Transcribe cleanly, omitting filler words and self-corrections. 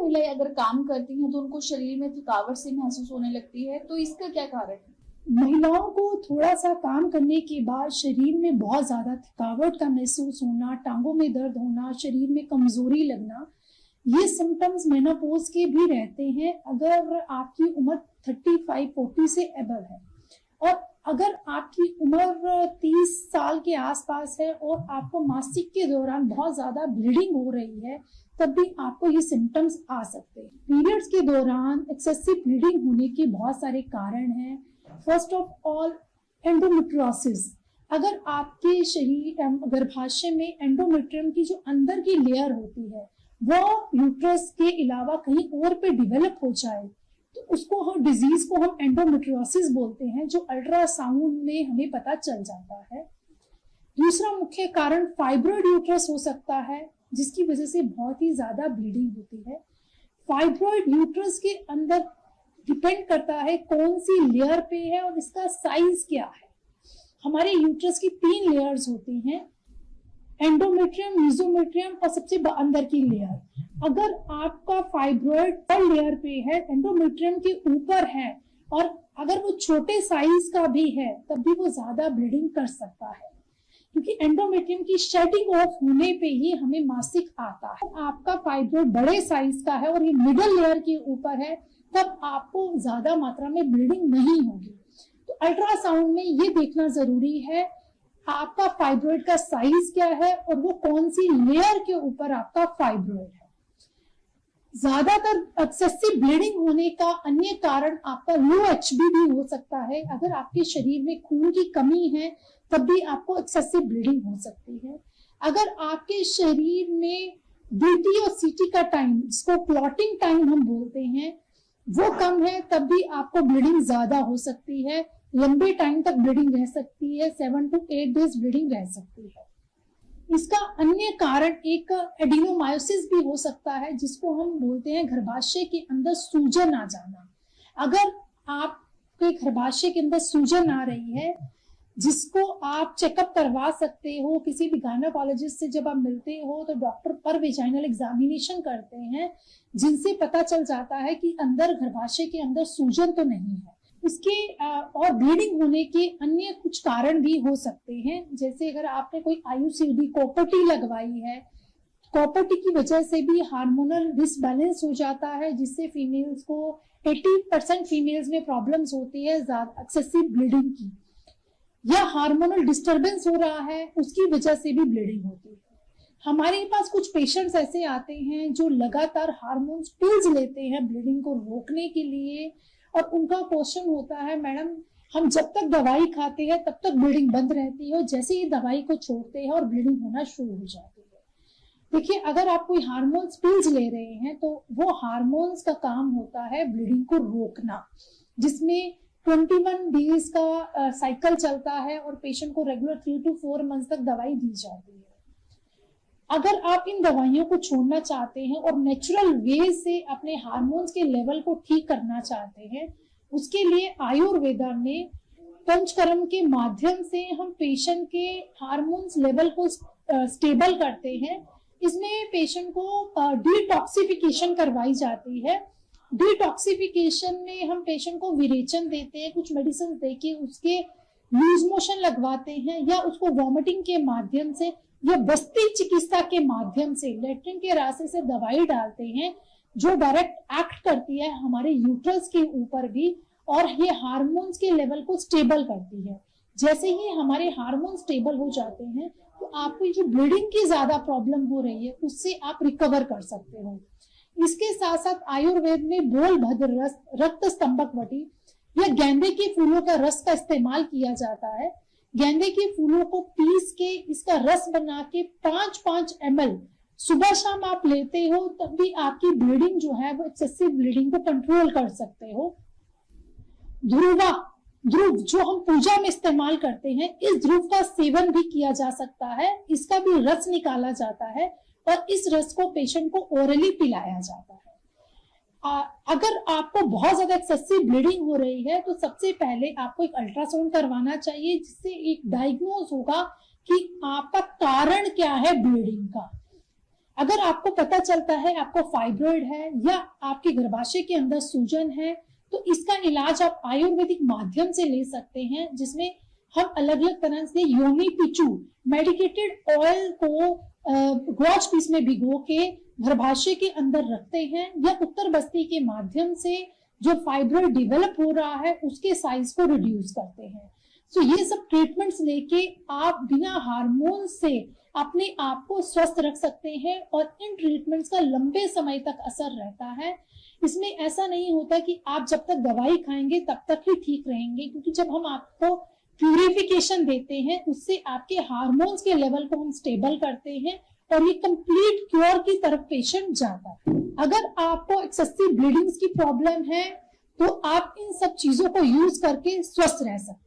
महिलाएं अगर काम करती हैं तो उनको शरीर में थकावट से महसूस होने लगती है, तो इसका क्या कारण है? महिलाओं को थोड़ा सा काम करने के बाद शरीर में बहुत ज्यादा थकावट का महसूस होना, टांगों में दर्द होना, शरीर में कमजोरी लगना, ये सिम्टम्स मेनोपॉज के भी रहते हैं अगर आपकी उम्र 35-40 से अबव है। और अगर आपकी उम्र 30 साल के आसपास है और आपको मासिक के दौरान बहुत ज्यादा ब्लीडिंग हो रही है, तब भी आपको ये सिम्टम्स आ सकते हैं। पीरियड्स के दौरान एक्सेसिव ब्लीडिंग होने के बहुत सारे कारण हैं। First of all, endometriosis. अगर आपके शरीर गर्भाशय में एंडोमेट्रियम की जो अंदर की लेयर होती है वो यूट्रस के अलावा कहीं और पे डेवलप हो जाए तो उसको हम डिजीज को हम एंडोमेट्रियोसिस बोलते हैं, जो अल्ट्रासाउंड में हमें पता चल जाता है। दूसरा मुख्य कारण फाइब्रॉइड यूट्रस हो सकता है, जिसकी वजह से बहुत ही ज्यादा ब्लीडिंग होती है। फाइब्रॉइड यूट्रस के अंदर डिपेंड करता है कौन सी लेयर पे है और इसका साइज क्या है। हमारे यूट्रस की 3 लेयर्स होती हैं, एंडोमेट्रियम, मेसोमेट्रियम और सबसे अंदर की लेयर। अगर आपका फाइब्रॉइड थर्ड लेयर पे है, एंडोमेट्रियम के ऊपर है और अगर वो छोटे साइज का भी है, तब भी वो ज्यादा ब्लीडिंग कर सकता है, क्योंकि एंडोमेट्रियम की शेडिंग ऑफ होने पे ही हमें मासिक आता है। आपका फाइब्रॉइड बड़े साइज का है और ये मिडल लेयर के ऊपर है, तब आपको ज्यादा मात्रा में ब्लीडिंग नहीं होगी। तो अल्ट्रासाउंड में ये देखना जरूरी है आपका फाइब्रॉइड का साइज क्या है और वो कौन सी लेयर के ऊपर आपका फाइब्रॉइड है। ज्यादातर एक्सेसिव ब्लीडिंग होने का अन्य कारण आपका लो एचबी भी हो सकता है। अगर आपके शरीर में खून की कमी है तब भी आपको एक्सेसिव ब्लीडिंग हो सकती है। अगर आपके शरीर में बीटी और सीटी का टाइम, जिसको क्लॉटिंग टाइम हम बोलते हैं, वो कम है, तब भी आपको ब्लीडिंग ज्यादा हो सकती है। लंबे टाइम तक ब्लीडिंग रह सकती है, 7 to 8 डेज ब्लीडिंग रह सकती है। इसका अन्य कारण एक एडिनोमायोसिस भी हो सकता है, जिसको हम बोलते हैं गर्भाशय के अंदर सूजन आ जाना। अगर आपके गर्भाशय के अंदर सूजन आ रही है, जिसको आप चेकअप करवा सकते हो, किसी भी गायनेकोलॉजिस्ट से जब आप मिलते हो तो डॉक्टर पर वेजाइनल एग्जामिनेशन करते हैं, जिनसे पता चल जाता है कि अंदर गर्भाशय के अंदर सूजन तो नहीं है। इसके और ब्लीडिंग होने के अन्य कुछ कारण भी हो सकते हैं, जैसे अगर आपने कोई आईयूसीडी कॉपर्टी लगवाई है, कॉपर्टी की वजह से भी हार्मोनल डिसबैलेंस हो जाता है, जिससे फीमेल्स को 80% फीमेल्स में प्रॉब्लम्स होती है एक्सेसिव ब्लीडिंग की, या हार्मोनल डिस्टरबेंस हो रहा है उसकी वजह से भी ब्लीडिंग होती है। हमारे पास कुछ पेशेंट्स ऐसे आते हैं जो लगातार हार्मोन्स पिल्स लेते हैं ब्लीडिंग को रोकने के लिए, और उनका क्वेश्चन होता है, मैडम हम जब तक दवाई खाते हैं तब तक ब्लीडिंग बंद रहती है, जैसे ही दवाई को छोड़ते हैं और ब्लीडिंग होना शुरू हो जाती है। देखिए, अगर आप कोई हार्मोन्स पिल्स ले रहे हैं तो वो हार्मोन्स का काम होता है ब्लीडिंग को रोकना, जिसमें 21 डेज का साइकिल चलता है और पेशेंट को रेगुलर 3 to 4 मंथ तक दवाई दी जाती है। अगर आप इन दवाइयों को छोड़ना चाहते हैं और नेचुरल वे से अपने हार्मोन्स के लेवल को ठीक करना चाहते हैं, उसके लिए आयुर्वेदा में पंचकर्म के माध्यम से हम पेशेंट के हार्मोन्स लेवल को स्टेबल करते हैं। इसमें पेशेंट को डिटॉक्सिफिकेशन करवाई जाती है। डिटॉक्सिफिकेशन में हम पेशेंट को विरेचन देते हैं, कुछ मेडिसिन देके उसके लूज मोशन लगवाते हैं, या उसको वॉमिटिंग के माध्यम से या बस्ती चिकित्सा के माध्यम से लेट्रिन के रास्ते से दवाई डालते हैं, जो डायरेक्ट एक्ट करती है हमारे यूट्रस के ऊपर भी, और ये हार्मोन्स के लेवल को स्टेबल करती है। जैसे ही हमारे हार्मोन स्टेबल हो जाते हैं तो आपको जो ब्लीडिंग की ज्यादा प्रॉब्लम हो रही है उससे आप रिकवर कर सकते हो। इसके साथ साथ आयुर्वेद में बोल भद्र रस, रक्त स्तंभक वटी या गेंदे के फूलों का रस का इस्तेमाल किया जाता है। गेंदे के फूलों को पीस के इसका रस बना के 5-5 ml सुबह शाम आप लेते हो, तब भी आपकी ब्लीडिंग जो है वो एक्सेसिव ब्लीडिंग को कंट्रोल कर सकते हो। ध्रुव जो हम पूजा में इस्तेमाल करते हैं, इस ध्रुव का सेवन भी किया जा सकता है, इसका भी रस निकाला जाता है और इस रस को पेशेंट को ओरली पिलाया जाता है। अगर आपको बहुत ज्यादा एक्सेसिव ब्लीडिंग हो रही है तो सबसे पहले आपको एक अल्ट्रासाउंड करवाना चाहिए, जिससे एक डायग्नोज होगा कि आपका कारण क्या है ब्लीडिंग का। अगर आपको पता चलता है आपको फाइब्रॉइड है या आपके गर्भाशय के अंदर सूजन है, तो इसका इलाज आप आयुर्वेदिक माध्यम से ले सकते हैं, जिसमें हम अलग अलग तरह से योनि पिचू मेडिकेटेड ऑयल को गौच पीस में भिगो के गर्भाशय के अंदर रखते हैं, या उत्तर बस्ती के माध्यम से जो फाइब्रॉइड डेवलप हो रहा है उसके साइज को रिड्यूस करते हैं। सो ये सब ट्रीटमेंट्स लेके आप बिना हार्मोन से अपने आप को स्वस्थ रख सकते हैं, और इन ट्रीटमेंट्स का लंबे समय तक असर रहता है। इसमें ऐसा नहीं होता कि आप जब तक दवाई खाएंगे तब तक ही ठीक रहेंगे, क्योंकि जब हम आपको प्यूरिफिकेशन देते हैं उससे आपके हार्मोन्स के लेवल को हम स्टेबल करते हैं, और ये कंप्लीट क्योर की तरफ पेशेंट जाता है। अगर आपको एक्सेसिव ब्लीडिंग्स की प्रॉब्लम है तो आप इन सब चीजों को यूज करके स्वस्थ रह सकते हैं।